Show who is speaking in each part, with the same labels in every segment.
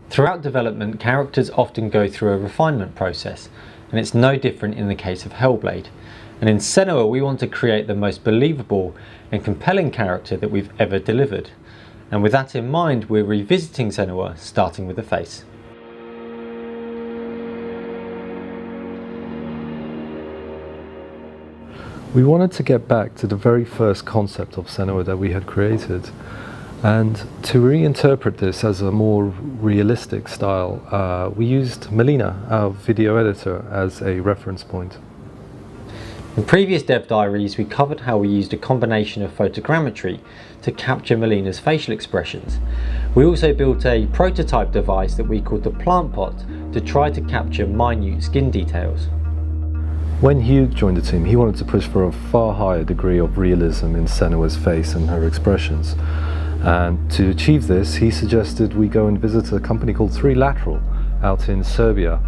Speaker 1: Throughout development, characters often go through a refinement process, and it's no different in the case of Hellblade. And in Senua, we want to create the most believable and compelling character that we've ever delivered. And with that in mind, we're revisiting Senua, starting with the face.
Speaker 2: We wanted to get back to the very first concept of Senua that we had created, and to reinterpret this as a more realistic style, we used Melina, our video editor, as a reference point.
Speaker 1: In previous dev diaries, we covered how we used a combination of photogrammetry to capture Melina's facial expressions. We also built a prototype device that we called the plant pot to try to capture minute skin details.
Speaker 2: When Hugh joined the team, he wanted to push for a far higher degree of realism in Senua's face and her expressions. And to achieve this, he suggested we go and visit a company called 3Lateral out in Serbia.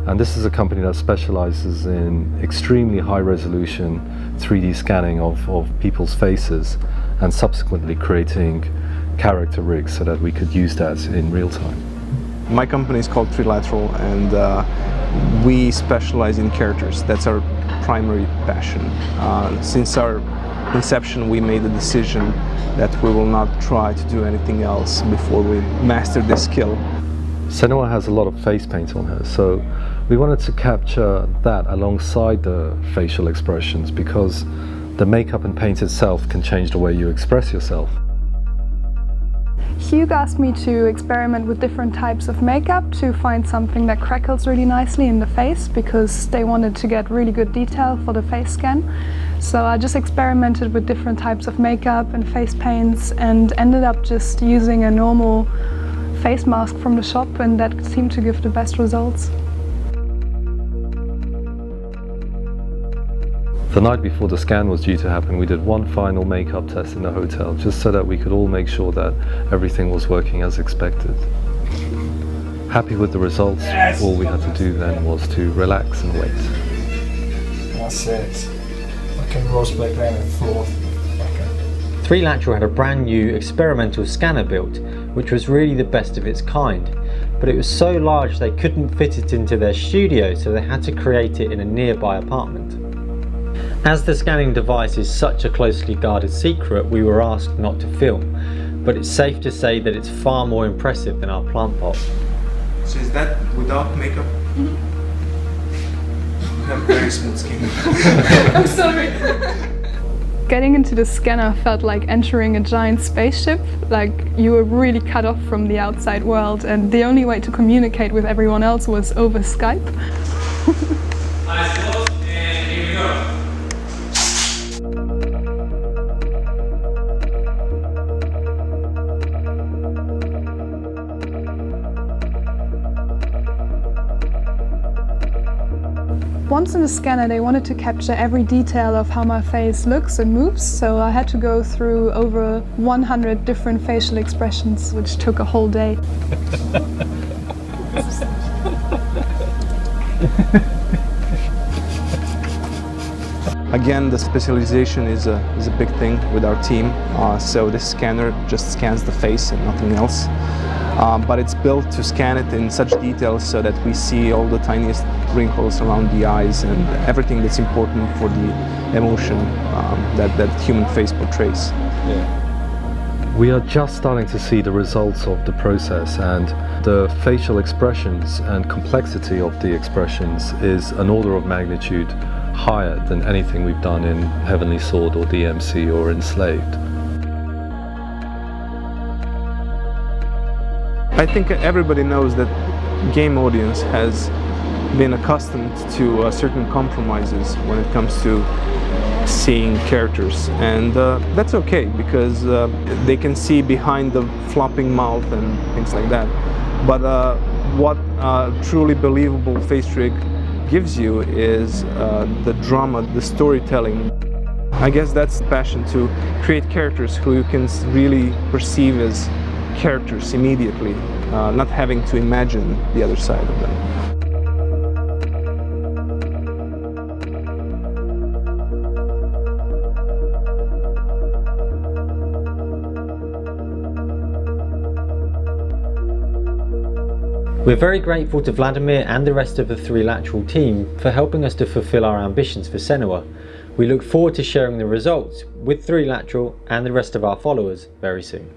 Speaker 2: And this is a company that specializes in extremely high-resolution 3D scanning of people's faces and subsequently creating character rigs so that we could use that in real time.
Speaker 3: My company is called 3Lateral, and we specialize in characters. That's our primary passion. Since our inception, we made the decision that we will not try to do anything else before we master this skill.
Speaker 2: Senua has a lot of face paint on her, so we wanted to capture that alongside the facial expressions because the makeup and paint itself can change the way you express yourself.
Speaker 4: Hugh asked me to experiment with different types of makeup to find something that crackles really nicely in the face because they wanted to get really good detail for the face scan. So I just experimented with different types of makeup and face paints and ended up just using a normal face mask from the shop, and that seemed to give the best results.
Speaker 2: The night before the scan was due to happen, we did one final makeup test in the hotel, just so that we could all make sure that everything was working as expected. Happy with the results, all we had to do then was to relax and wait.
Speaker 5: That's it. Fucking roleplay playing with floor.
Speaker 1: 3Lateral had a brand new experimental scanner built, which was really the best of its kind. But it was so large they couldn't fit it into their studio, so they had to create it in a nearby apartment. As the scanning device is such a closely guarded secret, we were asked not to film, but it's safe to say that it's far more impressive than our plant pot.
Speaker 3: So is that without makeup? Mm-hmm. You have very smooth skin.
Speaker 4: I'm sorry. Getting into the scanner felt like entering a giant spaceship, like you were really cut off from the outside world, and the only way to communicate with everyone else was over Skype.
Speaker 6: Eyes closed, and here we go.
Speaker 4: Once in the scanner, they wanted to capture every detail of how my face looks and moves, so I had to go through over 100 different facial expressions, which took a whole day.
Speaker 3: Again, the specialization is a big thing with our team, so this scanner just scans the face and nothing else. But it's built to scan it in such detail so that we see all the tiniest wrinkles around the eyes and everything that's important for the emotion that human face portrays.
Speaker 2: Yeah. We are just starting to see the results of the process, and the facial expressions and complexity of the expressions is an order of magnitude higher than anything we've done in Heavenly Sword or DMC or Enslaved.
Speaker 3: I think everybody knows that game audience has been accustomed to certain compromises when it comes to seeing characters, and that's okay because they can see behind the flopping mouth and things like that. But what truly believable face rig gives you is the drama, the storytelling. I guess that's the passion, to create characters who you can really perceive as characters immediately, not having to imagine the other side of them.
Speaker 1: We're very grateful to Vladimir and the rest of the 3Lateral team for helping us to fulfill our ambitions for Senua. We look forward to sharing the results with 3Lateral and the rest of our followers very soon.